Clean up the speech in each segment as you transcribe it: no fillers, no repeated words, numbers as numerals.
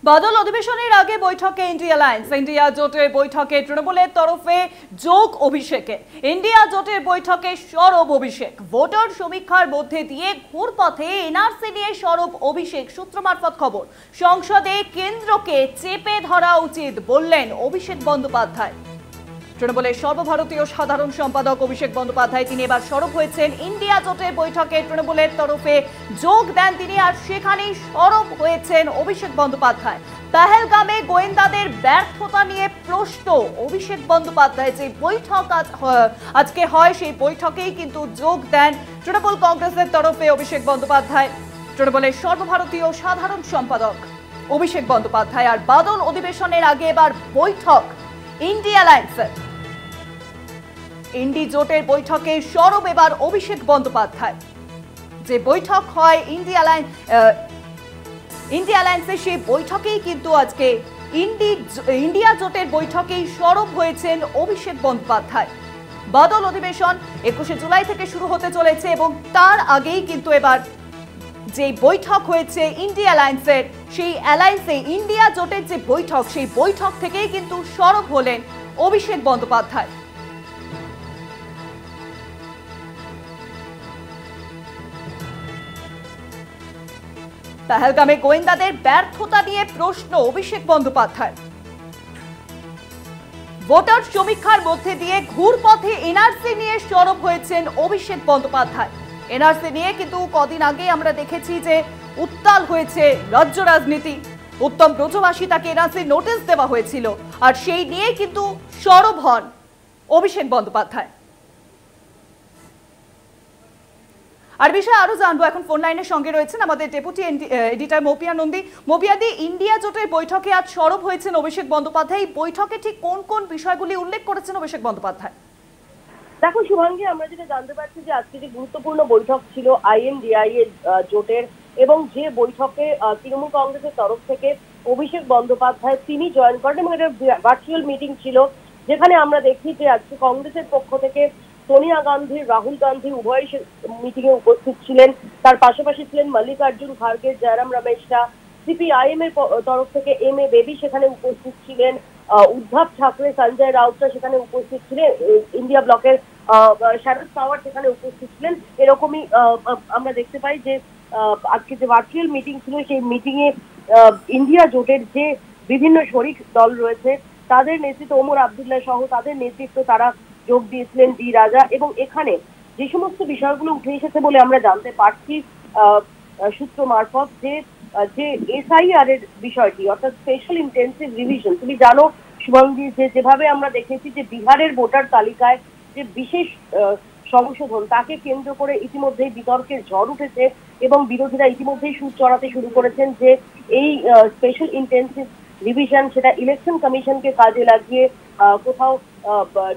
বাদল অধিবেশনের আগে বৈঠকে ইন্ডিয়া জোটের বৈঠকে তৃণমূলের তরফে যোগ অভিষেকে ইন্ডিয়া জোটের বৈঠকে সরব অভিষেক ভোটার সমীক্ষার মধ্যে দিয়ে ঘুরপথে এনআরসি নিয়ে সরব অভিষেক সূত্র মারফত খবর সংসদে কেন্দ্রকে চেপে ধরা উচিত বললেন অভিষেক বন্দ্যোপাধ্যায়। তৃণমূলের সর্বভারতীয় সাধারণ সম্পাদক অভিষেক বন্দ্যোপাধ্যায় তিনি এবার সরব হয়েছেন ইন্ডিয়া জোটের বৈঠকে তৃণমূলের তরফে যোগ দেন তিনি, আর সেখানেই সরব হয়েছেন অভিষেক বন্দ্যোপাধ্যায়। পেহেলগামে গোয়েন্দাদের ব্যর্থতা নিয়ে প্রশ্ন অভিষেক বন্দ্যোপাধ্যায়। যে বৈঠক আজকে হয় সেই বৈঠকেই কিন্তু যোগ দেন তৃণমূল কংগ্রেসের তরফে অভিষেক বন্দ্যোপাধ্যায়। তৃণমূলের সর্বভারতীয় সাধারণ সম্পাদক অভিষেক বন্দ্যোপাধ্যায়। আর বাদল অধিবেশনের আগে এবার বৈঠক ইন্ডিয়া অ্যালায়েন্সের। ইন্ডি জোটের বৈঠকে সরব এবার অভিষেক বন্দ্যোপাধ্যায়। যে বৈঠক হয় ইন্ডিয়া অ্যালায়েন্সের সেই বৈঠকেই কিন্তু আজকে ইন্ডিয়া জোটের বৈঠকেই সরব হয়েছেন অভিষেক বন্দ্যোপাধ্যায়। বাদল অধিবেশন 21শে জুলাই থেকে শুরু হতে চলেছে এবং তার আগেই কিন্তু এবার যে বৈঠক হয়েছে ইন্ডিয়া অ্যালায়েন্সের, সেই অ্যালায়েন্সে ইন্ডিয়া জোটের যে বৈঠক সেই বৈঠক থেকেই কিন্তু সরব হলেন অভিষেক বন্দ্যোপাধ্যায়। পেহেলগামে গোয়েন্দাদের ব্যর্থতা নিয়ে প্রশ্ন অভিষেক বন্দ্যোপাধ্যায়। ভোটার সমীক্ষার মধ্যে দিয়ে ঘুরপথে এনআরসি নিয়ে সরব হয়েছেন অভিষেক বন্দ্যোপাধ্যায়। এনআরসি নিয়ে কিন্তু কদিন আগে আমরা দেখেছি যে উত্তাল হয়েছে রাজ্য রাজনীতি। উত্তম ব্রজবাসী তাকে এনআরসি নোটিশ দেওয়া হয়েছিল, আর সেই নিয়ে কিন্তু সরব হন অভিষেক বন্দ্যোপাধ্যায়। আর বিষয়ে আরো জানবো, এখন ফোন লাইনের সঙ্গে রয়েছেন আমাদের ডেপুটি এডিটর মৌপিয়া নন্দী। মৌপিয়াদি, ইন্ডিয়া জোটের বৈঠকে আজ সরব হয়েছেন অভিষেক বন্দ্যোপাধ্যায়। এই বৈঠকে ঠিক কোন কোন বিষয়গুলি উল্লেখ করেছেন অভিষেক বন্দ্যোপাধ্যায়? দেখো শুভাঙ্গী, আমরা যেটা জানতে পারছি যে আজকে যে গুরুত্বপূর্ণ বৈঠক ছিল আইএনডিআই এর জোটের, এবং যে বৈঠকে তৃণমূল কংগ্রেসের তরফ থেকে অভিষেক বন্দ্যোপাধ্যায় তিনি জয়েন করেন এবং এটা ভার্চুয়াল মিটিং ছিল, যেখানে আমরা দেখি যে আজকে কংগ্রেসের পক্ষ থেকে সোনিয়া গান্ধী, রাহুল গান্ধী উভয়ই মিটিং এ উপস্থিত ছিলেন। তার পাশাপাশি ছিলেন মল্লিকার্জুন খার্গে, জয়রাম রমেশরা, সিপিআইএম এর তরফ থেকে এম এ বেবি সেখানে উপস্থিত ছিলেন, উদ্ধব ঠাকরে, সঞ্জয় রাউতরা সেখানে উপস্থিত ছিলেন, ইন্ডিয়া ব্লকের শারদ পাওয়ার সেখানে উপস্থিত ছিলেন। এরকমই আমরা দেখতে পাই যে আজকে যে ভার্চুয়াল মিটিং ছিল সেই মিটিং এ ইন্ডিয়া জোটের যে বিভিন্ন শরিক দল রয়েছে তাদের নেতৃত্ব, ওমর আব্দুল্লাহ সহ তাদের নেতৃত্ব তারা যোগ দিয়েছিলেন, ডি রাজা। এবং এখানে যে সমস্ত বিষয়গুলো উঠে এসেছে বলে আমরা জানতে পারছি সূত্র মারফত যে এসআইআর এর বিষয়টি, অর্থাৎ স্পেশাল ইন্টেন্সিভ রিভিশন। তুমি জানো শুভাঙ্গী যে যেভাবে আমরা দেখেছি যে বিহারের ভোটার তালিকায় যে বিশেষ সংশোধন তাকে কেন্দ্র করে ইতিমধ্যেই বিতর্কের ঝড় উঠেছে এবং বিরোধীরা ইতিমধ্যেই সুর চড়াতে শুরু করেছেন যে এই স্পেশাল ইন্টেন্সিভ রিভিশন সেটা ইলেকশন কমিশনকে কাজে লাগিয়ে কোথাও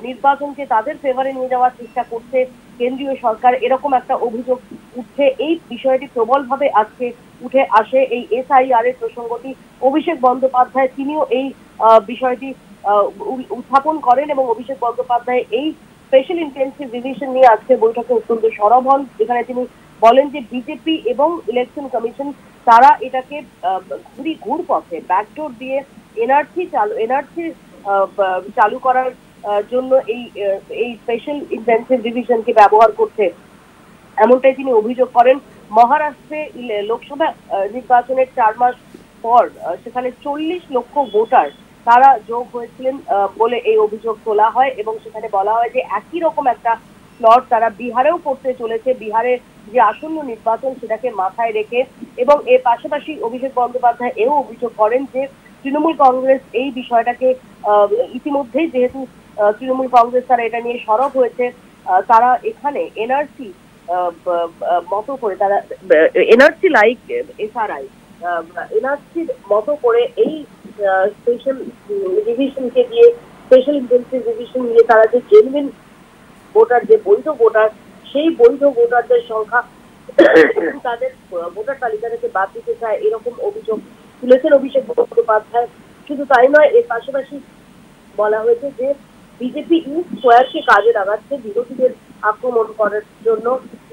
নির্বাচনকে তাদের ফেভারে নিয়ে যাওয়ার চেষ্টা করছে কেন্দ্রীয় সরকার, এরকম একটা অভিযোগ উঠছে। এই বিষয়টি প্রবলভাবে আজকে উঠে আসে এই এসআইআর এর প্রসঙ্গটি। অভিষেক বন্দ্যোপাধ্যায় তিনিও এই বিষয়টি উত্থাপন করেন এবং অভিষেক বন্দ্যোপাধ্যায় এই স্পেশাল ইন্টেন্সিভ রিভিশন নিয়ে আজকে বৈঠকে অত্যন্ত সরব হন, যেখানে তিনি বলেন যে বিজেপি এবং ইলেকশন কমিশন তারা এটাকে ঘুরপথে ব্যাকডোর দিয়ে এনআরসি চালু করার জন্য এই স্পেশাল ইন্টেন্সিভ রিভিশনকে ব্যবহার করছে, এমনটাই তিনি অভিযোগ করেন। মহারাষ্ট্রে লোকসভা নির্বাচনের 4 মাস পর সেখানে 40 লক্ষ ভোটার তারা যোগ হয়েছিলেন বলে এই অভিযোগ তোলা হয় এবং সেখানে বলা হয় যে একই রকম একটা প্লট তারা বিহারেও করতে চলেছে, বিহারের যে আসন্ন নির্বাচন সেটাকে মাথায় রেখে। এবং এর পাশাপাশি অভিষেক বন্দ্যোপাধ্যায় এও অভিযোগ করেন যে তৃণমূল কংগ্রেস এই বিষয়টাকে ইতিমধ্যেই, যেহেতু তৃণমূল কংগ্রেস তারা এটা নিয়ে সরব হয়েছে, তারা এখানে এনআরসি মতো করে, তারা এনআরসি লাইক এসআরআই এনআরসির মতো করে এই স্পেশাল রিভিশনকে দিয়ে, স্পেশাল ইন্টেন্সিভ রিভিশন নিয়ে তারা যে জেনুইন ভোটার, যে বৈধ ভোটার, সেই বৈধ ভোটারদের সংখ্যা তাদের ভোটার তালিকা থেকে বাদ দিতে চায়, এরকম অভিযোগ তুলেছেন অভিষেক বন্দ্যোপাধ্যায়। শুধু তাই নয়, এর পাশাপাশি বলা হয়েছে যে বিজেপি স্কোয়ারকে কাজে লাগাচ্ছে বিরোধীদের আক্রমণ করার জন্য।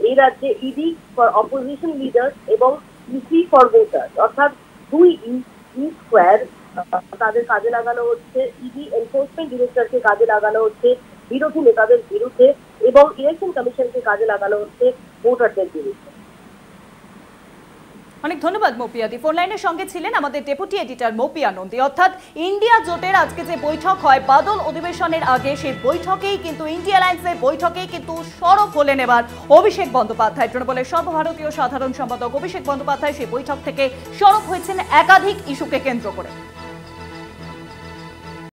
এই রাজ্যে ইডি ফর অপোজিশন লিডার এবং ইসি ফর ভোটার, অর্থাৎ 2 ই স্কোয়ার তাদের কাজে লাগানো হচ্ছে, ইডি এনফোর্সমেন্ট ডিরেক্টরকে কাজে লাগানো হচ্ছে বিরোধী নেতাদের বিরুদ্ধে এবং ইলেকশন কমিশনকে কাজে লাগানো হচ্ছে ভোটারদের বিরুদ্ধে। অনেক ধন্যবাদ মৌপিয়াদি। ফোন লাইনের সঙ্গে ছিলেন আমাদের ডেপুটি এডিটর মৌপিয়া নন্দী। অর্থাৎ ইন্ডিয়া জোটের আজকে যে বৈঠক হয় বাদল অধিবেশনের আগে, সেই বৈঠকেই কিন্তু ইন্ডিয়া অ্যালায়েন্সের বৈঠকেই কিন্তু সরব হলেন এবার অভিষেক বন্দ্যোপাধ্যায়। তৃণমূলের সর্বভারতীয় সাধারণ সম্পাদক অভিষেক বন্দ্যোপাধ্যায় সেই বৈঠক থেকে সরব হয়েছেন একাধিক ইস্যুকে কেন্দ্র করে।